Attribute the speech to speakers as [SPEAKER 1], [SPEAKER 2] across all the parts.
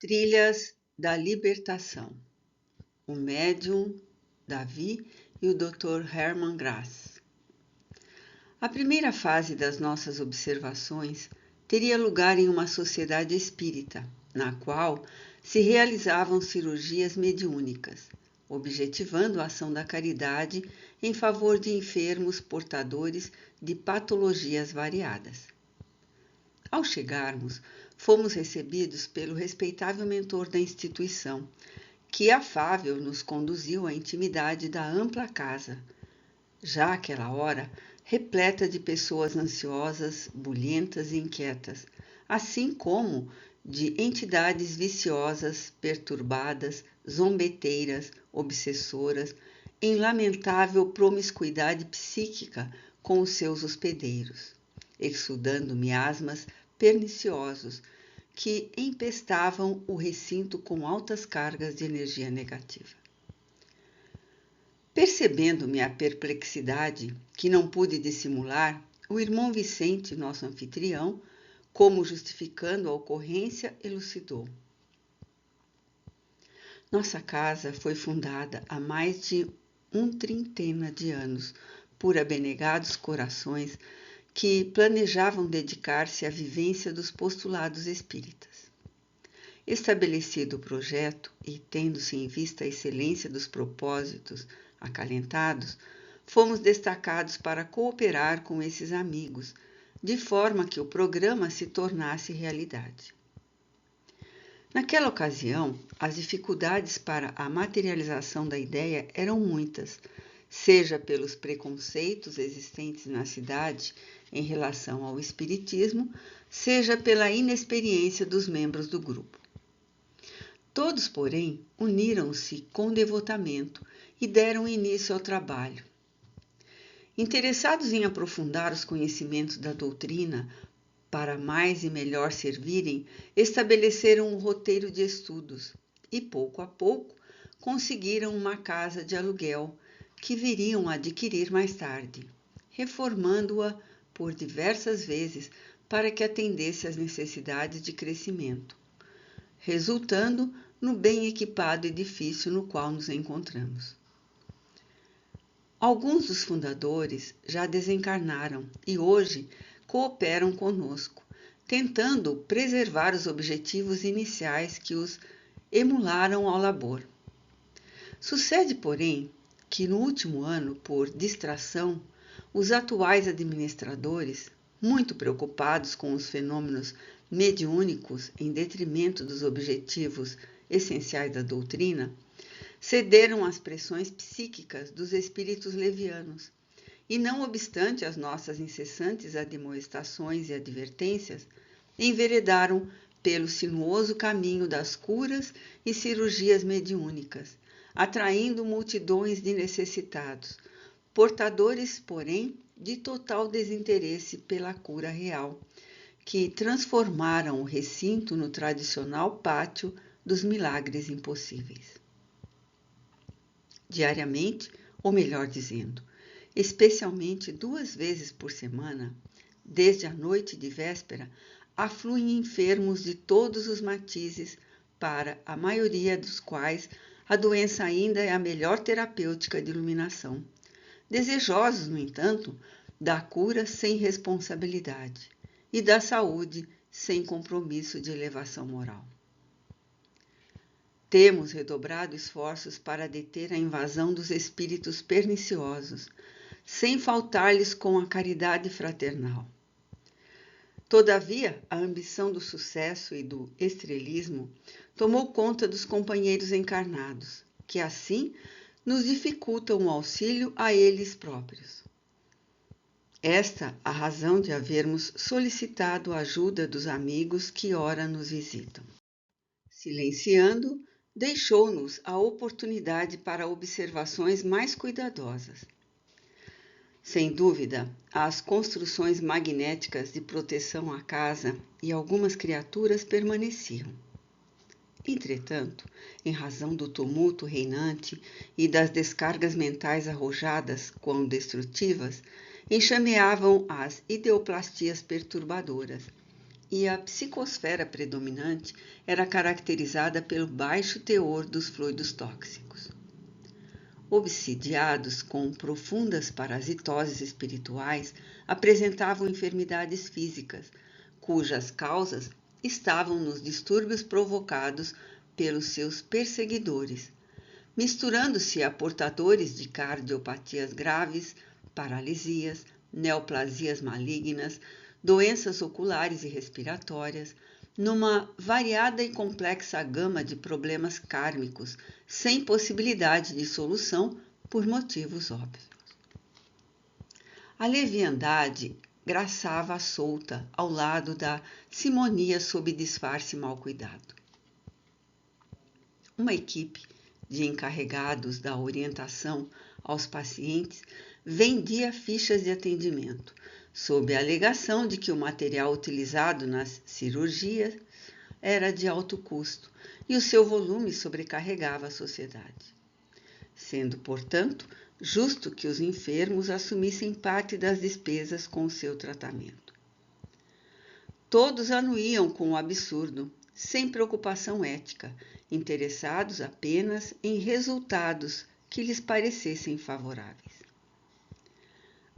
[SPEAKER 1] Trilhas da Libertação, o médium Davi e o Dr. Hermann Grass. A primeira fase das nossas observações teria lugar em uma sociedade espírita, na qual se realizavam cirurgias mediúnicas, objetivando a ação da caridade em favor de enfermos portadores de patologias variadas. Ao chegarmos, fomos recebidos pelo respeitável mentor da instituição, que afável nos conduziu à intimidade da ampla casa, já àquela hora repleta de pessoas ansiosas, bulhentas e inquietas, assim como de entidades viciosas, perturbadas, zombeteiras, obsessoras, em lamentável promiscuidade psíquica com os seus hospedeiros, exudando miasmas perniciosos que empestavam o recinto com altas cargas de energia negativa. Percebendo minha perplexidade, que não pude dissimular, o irmão Vicente, nosso anfitrião, como justificando a ocorrência, elucidou. Nossa casa foi fundada há mais de 30 de anos por abnegados corações que planejavam dedicar-se à vivência dos postulados espíritas. Estabelecido o projeto e tendo-se em vista a excelência dos propósitos acalentados, fomos destacados para cooperar com esses amigos, de forma que o programa se tornasse realidade. Naquela ocasião, as dificuldades para a materialização da ideia eram muitas, seja pelos preconceitos existentes na cidade em relação ao espiritismo, seja pela inexperiência dos membros do grupo. Todos, porém, uniram-se com devotamento e deram início ao trabalho. Interessados em aprofundar os conhecimentos da doutrina para mais e melhor servirem, estabeleceram um roteiro de estudos e, pouco a pouco, conseguiram uma casa de aluguel que viriam a adquirir mais tarde, reformando-a por diversas vezes para que atendesse às necessidades de crescimento, resultando no bem equipado edifício no qual nos encontramos. Alguns dos fundadores já desencarnaram e hoje cooperam conosco, tentando preservar os objetivos iniciais que os emularam ao labor. Sucede, porém, que no último ano, por distração, os atuais administradores, muito preocupados com os fenômenos mediúnicos em detrimento dos objetivos essenciais da doutrina, cederam às pressões psíquicas dos espíritos levianos e, não obstante as nossas incessantes admoestações e advertências, enveredaram pelo sinuoso caminho das curas e cirurgias mediúnicas, atraindo multidões de necessitados, portadores, porém, de total desinteresse pela cura real, que transformaram o recinto no tradicional pátio dos milagres impossíveis. Diariamente, ou melhor dizendo, especialmente 2 vezes por semana, desde a noite de véspera, afluem enfermos de todos os matizes, para a maioria dos quais a doença ainda é a melhor terapêutica de iluminação, desejosos, no entanto, da cura sem responsabilidade e da saúde sem compromisso de elevação moral. Temos redobrado esforços para deter a invasão dos espíritos perniciosos, sem faltar-lhes com a caridade fraternal. Todavia, a ambição do sucesso e do estrelismo tomou conta dos companheiros encarnados, que assim nos dificultam o auxílio a eles próprios. Esta a razão de havermos solicitado a ajuda dos amigos que ora nos visitam. Silenciando, deixou-nos a oportunidade para observações mais cuidadosas. Sem dúvida, as construções magnéticas de proteção à casa e algumas criaturas permaneciam. Entretanto, em razão do tumulto reinante e das descargas mentais arrojadas, quão destrutivas, enxameavam as ideoplastias perturbadoras, e a psicosfera predominante era caracterizada pelo baixo teor dos fluidos tóxicos. Obsidiados com profundas parasitoses espirituais, apresentavam enfermidades físicas, cujas causas estavam nos distúrbios provocados pelos seus perseguidores, misturando-se a portadores de cardiopatias graves, paralisias, neoplasias malignas, doenças oculares e respiratórias, numa variada e complexa gama de problemas kármicos, sem possibilidade de solução por motivos óbvios. A leviandade graçava solta ao lado da simonia sob disfarce mal cuidado. Uma equipe de encarregados da orientação aos pacientes vendia fichas de atendimento, sob a alegação de que o material utilizado nas cirurgias era de alto custo e o seu volume sobrecarregava a sociedade, sendo, portanto, justo que os enfermos assumissem parte das despesas com o seu tratamento. Todos anuíam com o absurdo, sem preocupação ética, interessados apenas em resultados que lhes parecessem favoráveis.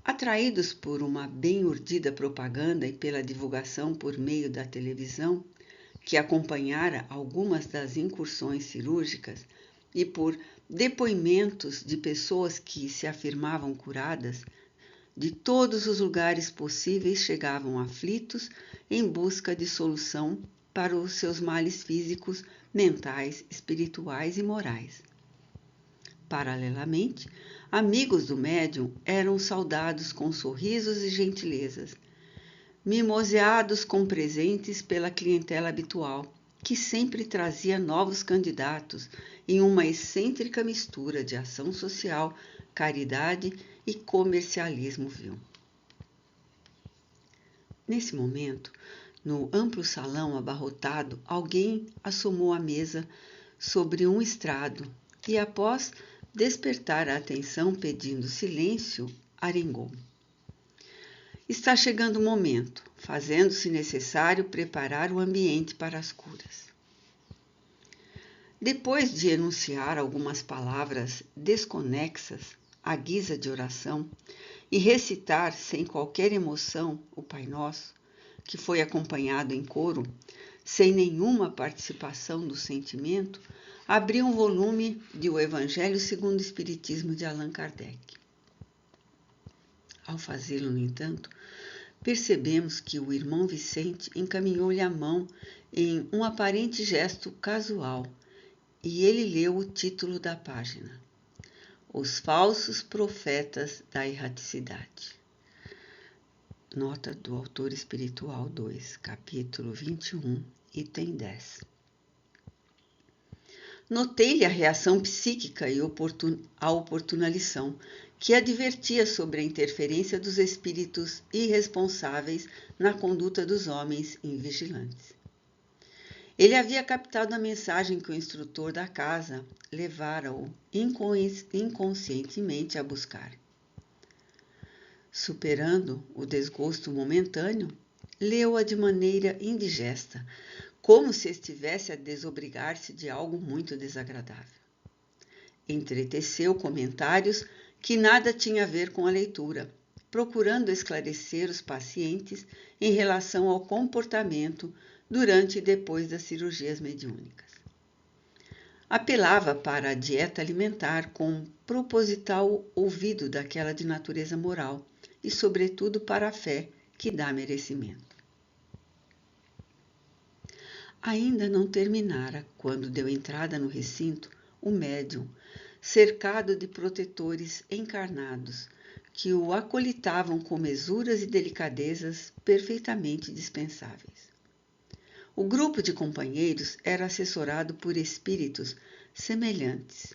[SPEAKER 1] Atraídos por uma bem urdida propaganda e pela divulgação por meio da televisão, que acompanhara algumas das incursões cirúrgicas, e por depoimentos de pessoas que se afirmavam curadas, de todos os lugares possíveis chegavam aflitos em busca de solução para os seus males físicos, mentais, espirituais e morais. Paralelamente, amigos do médium eram saudados com sorrisos e gentilezas, mimoseados com presentes pela clientela habitual, que sempre trazia novos candidatos em uma excêntrica mistura de ação social, caridade e comercialismo vil. Nesse momento, no amplo salão abarrotado, alguém assomou à mesa sobre um estrado e, após despertar a atenção pedindo silêncio, arengou: "Está chegando o momento, fazendo-se necessário preparar o ambiente para as curas." Depois de enunciar algumas palavras desconexas, à guisa de oração, e recitar sem qualquer emoção o Pai Nosso, que foi acompanhado em coro, sem nenhuma participação do sentimento, abriu um volume de O Evangelho segundo o Espiritismo de Allan Kardec. Ao fazê-lo, no entanto, percebemos que o irmão Vicente encaminhou-lhe a mão em um aparente gesto casual, e ele leu o título da página: Os Falsos Profetas da Erraticidade. Nota do Autor Espiritual 2, capítulo 21, item 10. Notei-lhe a reação psíquica e a oportuna lição, que advertia sobre a interferência dos espíritos irresponsáveis na conduta dos homens invigilantes. Ele havia captado a mensagem que o instrutor da casa levara-o inconscientemente a buscar. Superando o desgosto momentâneo, leu-a de maneira indigesta, como se estivesse a desobrigar-se de algo muito desagradável. Entreteceu comentários que nada tinha a ver com a leitura, procurando esclarecer os pacientes em relação ao comportamento durante e depois das cirurgias mediúnicas. Apelava para a dieta alimentar com proposital ouvido daquela de natureza moral e, sobretudo, para a fé que dá merecimento. Ainda não terminara quando deu entrada no recinto o médium, cercado de protetores encarnados, que o acolitavam com mesuras e delicadezas perfeitamente dispensáveis. O grupo de companheiros era assessorado por espíritos semelhantes,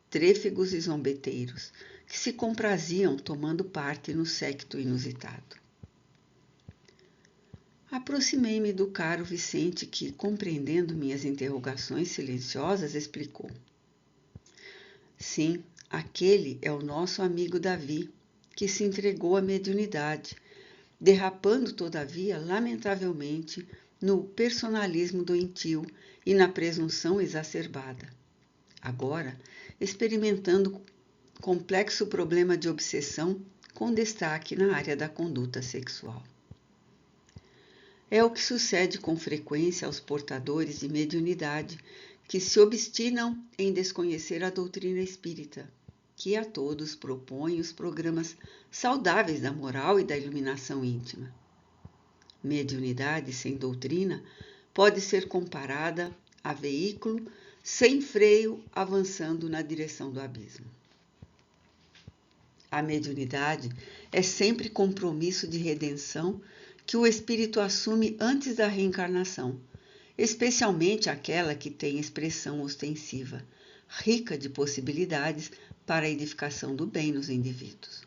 [SPEAKER 1] trêfegos e zombeteiros, que se compraziam tomando parte no séquito inusitado. Aproximei-me do caro Vicente que, compreendendo minhas interrogações silenciosas, explicou: Sim, aquele é o nosso amigo Davi, que se entregou à mediunidade, derrapando, todavia, lamentavelmente, no personalismo doentio e na presunção exacerbada. Agora, experimentando complexo problema de obsessão com destaque na área da conduta sexual. É o que sucede com frequência aos portadores de mediunidade que se obstinam em desconhecer a doutrina espírita, que a todos propõe os programas saudáveis da moral e da iluminação íntima. Mediunidade sem doutrina pode ser comparada a veículo sem freio avançando na direção do abismo. A mediunidade é sempre compromisso de redenção que o espírito assume antes da reencarnação, especialmente aquela que tem expressão ostensiva, rica de possibilidades para a edificação do bem nos indivíduos.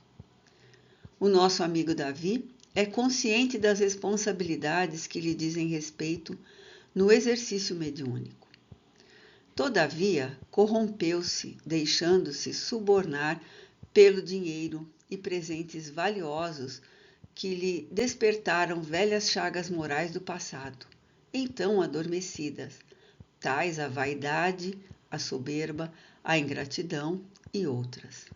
[SPEAKER 1] O nosso amigo Davi é consciente das responsabilidades que lhe dizem respeito no exercício mediúnico. Todavia, corrompeu-se, deixando-se subornar pelo dinheiro e presentes valiosos que lhe despertaram velhas chagas morais do passado, então adormecidas, tais a vaidade, a soberba, a ingratidão e outras.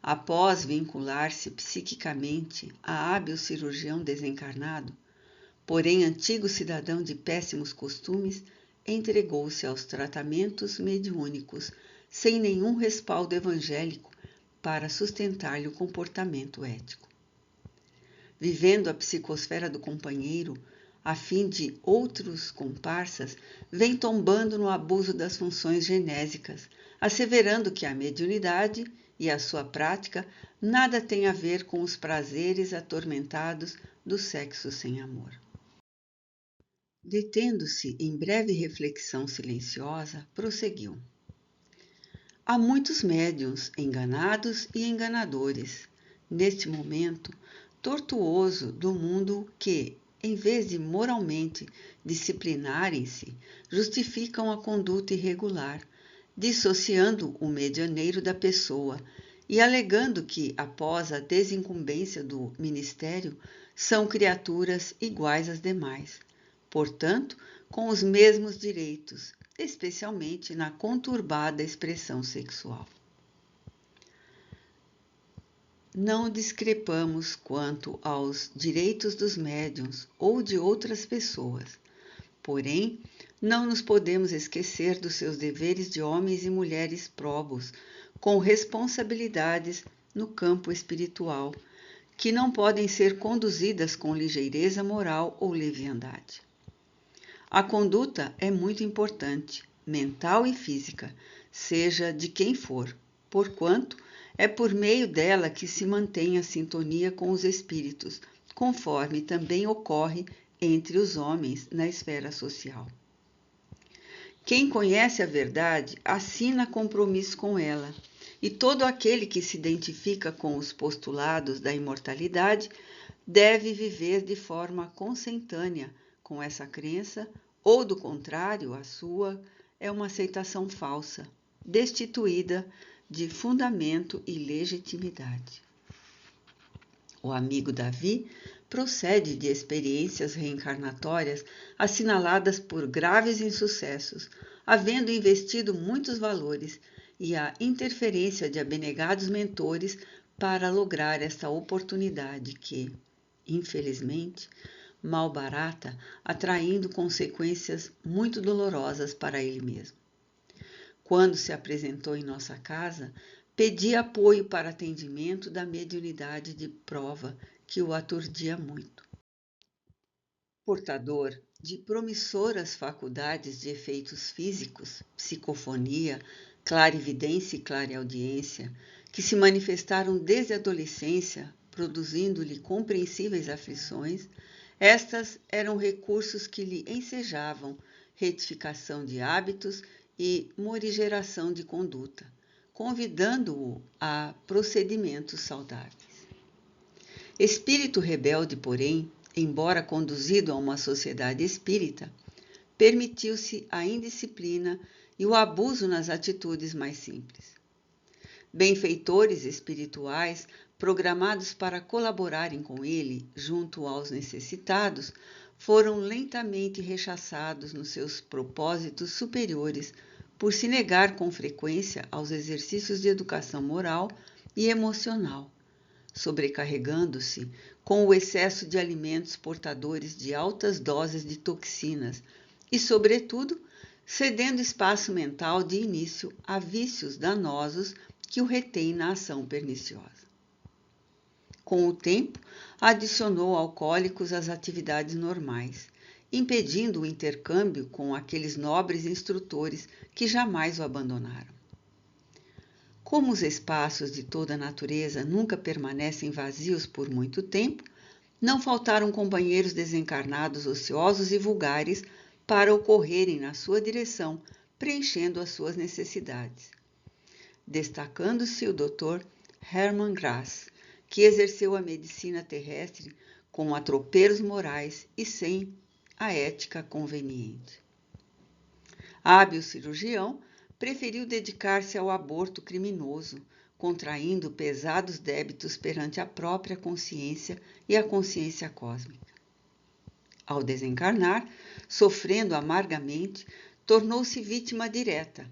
[SPEAKER 1] Após vincular-se psiquicamente a hábil cirurgião desencarnado, porém antigo cidadão de péssimos costumes, entregou-se aos tratamentos mediúnicos sem nenhum respaldo evangélico para sustentar-lhe o comportamento ético. Vivendo a psicosfera do companheiro, a fim de outros comparsas, vem tombando no abuso das funções genésicas, asseverando que a mediunidade e a sua prática nada tem a ver com os prazeres atormentados do sexo sem amor. Detendo-se em breve reflexão silenciosa, prosseguiu. Há muitos médiuns enganados e enganadores, neste momento tortuoso do mundo que, em vez de moralmente disciplinarem-se, justificam a conduta irregular, dissociando o medianeiro da pessoa e alegando que, após a desincumbência do ministério, são criaturas iguais às demais, portanto, com os mesmos direitos, especialmente na conturbada expressão sexual. Não discrepamos quanto aos direitos dos médiuns ou de outras pessoas, porém, não nos podemos esquecer dos seus deveres de homens e mulheres probos, com responsabilidades no campo espiritual, que não podem ser conduzidas com ligeireza moral ou leviandade. A conduta é muito importante, mental e física, seja de quem for, porquanto é por meio dela que se mantém a sintonia com os espíritos, conforme também ocorre entre os homens na esfera social. Quem conhece a verdade assina compromisso com ela, e todo aquele que se identifica com os postulados da imortalidade deve viver de forma consentânea com essa crença, ou do contrário, a sua é uma aceitação falsa, destituída de fundamento e legitimidade. O amigo Davi procede de experiências reencarnatórias assinaladas por graves insucessos, havendo investido muitos valores e a interferência de abnegados mentores para lograr esta oportunidade que, infelizmente, mal barata, atraindo consequências muito dolorosas para ele mesmo. Quando se apresentou em nossa casa, pedi apoio para atendimento da mediunidade de prova que o aturdia muito. Portador de promissoras faculdades de efeitos físicos, psicofonia, clarividência e clareaudiência, que se manifestaram desde a adolescência, produzindo-lhe compreensíveis aflições, estas eram recursos que lhe ensejavam retificação de hábitos e morigeração de conduta, convidando-o a procedimentos saudáveis. Espírito rebelde, porém, embora conduzido a uma sociedade espírita, permitiu-se a indisciplina e o abuso nas atitudes mais simples. Benfeitores espirituais programados para colaborarem com ele junto aos necessitados, foram lentamente rechaçados nos seus propósitos superiores por se negar com frequência aos exercícios de educação moral e emocional, sobrecarregando-se com o excesso de alimentos portadores de altas doses de toxinas e, sobretudo, cedendo espaço mental de início a vícios danosos que o retêm na ação perniciosa. Com o tempo, adicionou alcoólicos às atividades normais, impedindo o intercâmbio com aqueles nobres instrutores que jamais o abandonaram. Como os espaços de toda a natureza nunca permanecem vazios por muito tempo, não faltaram companheiros desencarnados ociosos e vulgares para ocorrerem na sua direção, preenchendo as suas necessidades. Destacando-se o Dr. Hermann Grass, que exerceu a medicina terrestre com atropelos morais e sem a ética conveniente. Hábil cirurgião, preferiu dedicar-se ao aborto criminoso, contraindo pesados débitos perante a própria consciência e a consciência cósmica. Ao desencarnar, sofrendo amargamente, tornou-se vítima direta,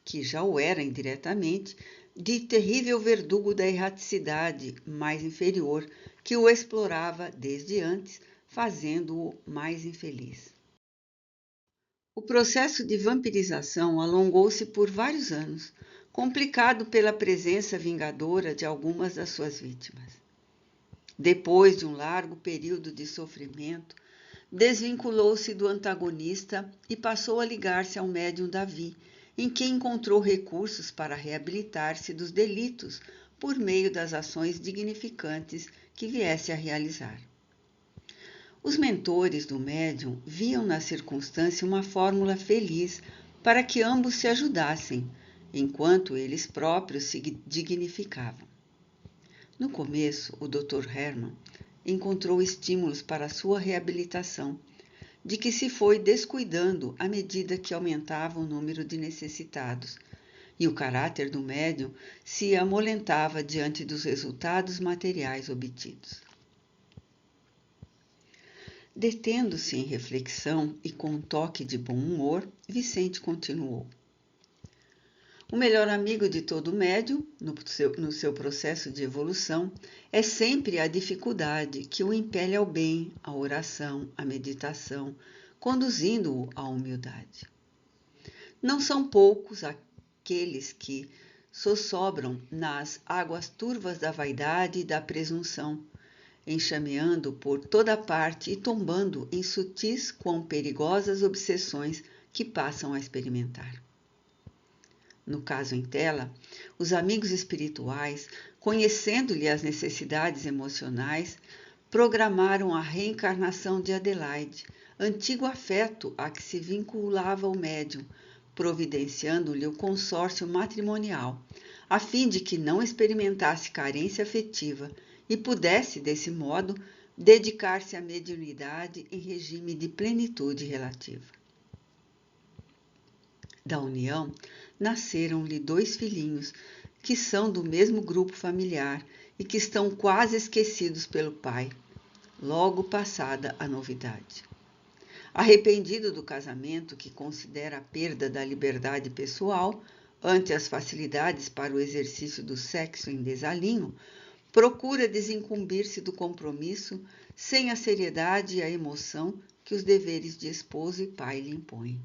[SPEAKER 1] que já o era indiretamente, de terrível verdugo da erraticidade mais inferior, que o explorava desde antes, fazendo-o mais infeliz. O processo de vampirização alongou-se por vários anos, complicado pela presença vingadora de algumas das suas vítimas. Depois de um largo período de sofrimento, desvinculou-se do antagonista e passou a ligar-se ao médium Davi, em que encontrou recursos para reabilitar-se dos delitos por meio das ações dignificantes que viesse a realizar. Os mentores do médium viam na circunstância uma fórmula feliz para que ambos se ajudassem, enquanto eles próprios se dignificavam. No começo, o Dr. Hermann encontrou estímulos para sua reabilitação, de que se foi descuidando à medida que aumentava o número de necessitados, e o caráter do médium se amolentava diante dos resultados materiais obtidos. Detendo-se em reflexão e com um toque de bom humor, Vicente continuou. O melhor amigo de todo médium, no seu processo de evolução, é sempre a dificuldade que o impele ao bem, à oração, à meditação, conduzindo-o à humildade. Não são poucos aqueles que sossobram nas águas turvas da vaidade e da presunção, enxameando por toda parte e tombando em sutis quão perigosas obsessões que passam a experimentar. No caso em tela, os amigos espirituais, conhecendo-lhe as necessidades emocionais, programaram a reencarnação de Adelaide, antigo afeto a que se vinculava o médium, providenciando-lhe o consórcio matrimonial, a fim de que não experimentasse carência afetiva e pudesse, desse modo, dedicar-se à mediunidade em regime de plenitude relativa. Da união, nasceram-lhe 2 filhinhos, que são do mesmo grupo familiar e que estão quase esquecidos pelo pai, logo passada a novidade. Arrependido do casamento, que considera a perda da liberdade pessoal ante as facilidades para o exercício do sexo em desalinho, procura desincumbir-se do compromisso sem a seriedade e a emoção que os deveres de esposo e pai lhe impõem.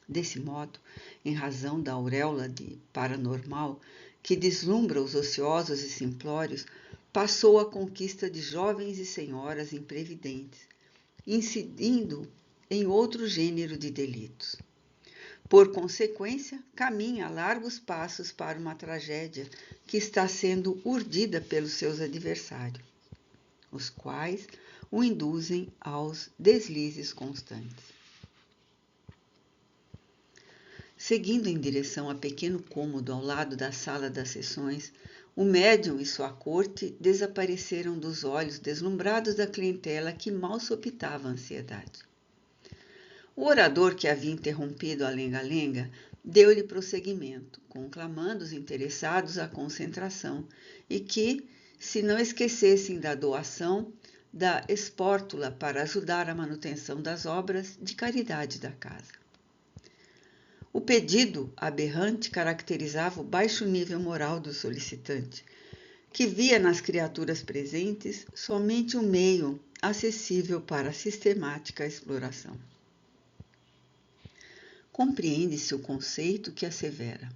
[SPEAKER 1] Desse modo, em razão da auréola de paranormal que deslumbra os ociosos e simplórios, passou à conquista de jovens e senhoras imprevidentes, incidindo em outro gênero de delitos. Por consequência, caminha a largos passos para uma tragédia que está sendo urdida pelos seus adversários, os quais o induzem aos deslizes constantes. Seguindo em direção a pequeno cômodo ao lado da sala das sessões, o médium e sua corte desapareceram dos olhos deslumbrados da clientela que mal sopitava a ansiedade. O orador que havia interrompido a lenga-lenga deu-lhe prosseguimento, conclamando os interessados à concentração e que, se não esquecessem da doação da espórtula para ajudar a manutenção das obras de caridade da casa. O pedido aberrante caracterizava o baixo nível moral do solicitante, que via nas criaturas presentes somente um meio acessível para a sistemática exploração. Compreende-se o conceito que assevera: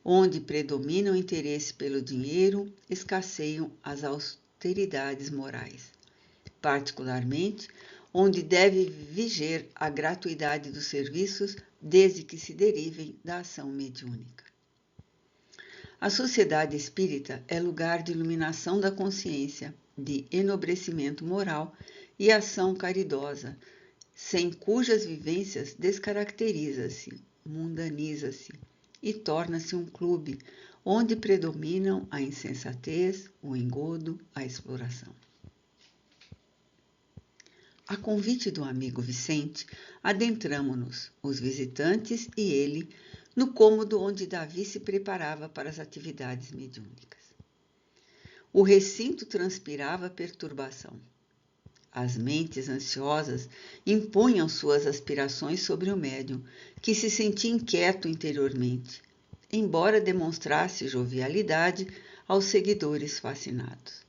[SPEAKER 1] onde predomina o interesse pelo dinheiro, escasseiam as austeridades morais, particularmente onde deve viger a gratuidade dos serviços, desde que se derivem da ação mediúnica. A sociedade espírita é lugar de iluminação da consciência, de enobrecimento moral e ação caridosa, sem cujas vivências descaracteriza-se, mundaniza-se e torna-se um clube onde predominam a insensatez, o engodo, a exploração. A convite do amigo Vicente, adentramo-nos, os visitantes e ele, no cômodo onde Davi se preparava para as atividades mediúnicas. O recinto transpirava perturbação. As mentes ansiosas impunham suas aspirações sobre o médium, que se sentia inquieto interiormente, embora demonstrasse jovialidade aos seguidores fascinados.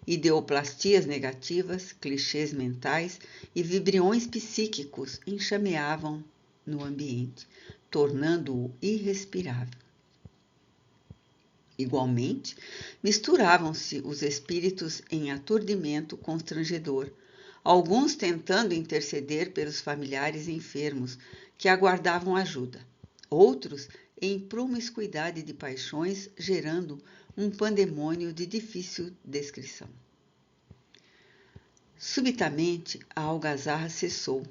[SPEAKER 1] Ideoplastias negativas, clichês mentais e vibriões psíquicos enxameavam no ambiente, tornando-o irrespirável. Igualmente, misturavam-se os espíritos em aturdimento constrangedor, alguns tentando interceder pelos familiares enfermos que aguardavam ajuda, outros em promiscuidade de paixões, gerando um pandemônio de difícil descrição. Subitamente, a algazarra cessou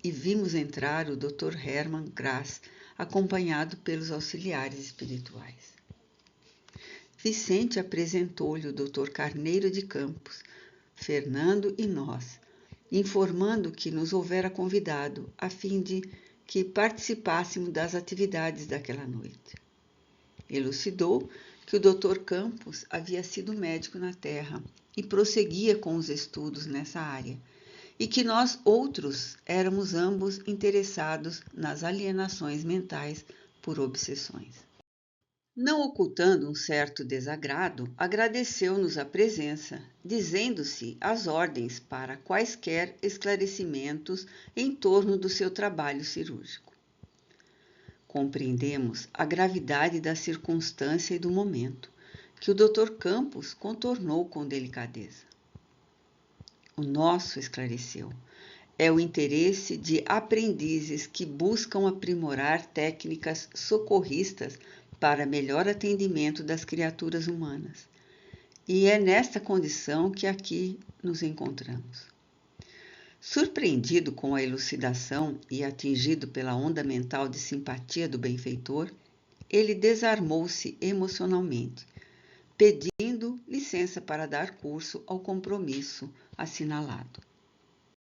[SPEAKER 1] e vimos entrar o Dr. Hermann Grass, acompanhado pelos auxiliares espirituais. Vicente apresentou-lhe o Dr. Carneiro de Campos, Fernando e nós, informando que nos houvera convidado a fim de que participássemos das atividades daquela noite. Elucidou que o Dr. Campos havia sido médico na Terra e prosseguia com os estudos nessa área, e que nós outros éramos ambos interessados nas alienações mentais por obsessões. Não ocultando um certo desagrado, agradeceu-nos a presença, dizendo-se às ordens para quaisquer esclarecimentos em torno do seu trabalho cirúrgico. Compreendemos a gravidade da circunstância e do momento, que o Dr. Campos contornou com delicadeza. O nosso, esclareceu, é o interesse de aprendizes que buscam aprimorar técnicas socorristas para melhor atendimento das criaturas humanas. E é nesta condição que aqui nos encontramos. Surpreendido com a elucidação e atingido pela onda mental de simpatia do benfeitor, ele desarmou-se emocionalmente, pedindo licença para dar curso ao compromisso assinalado.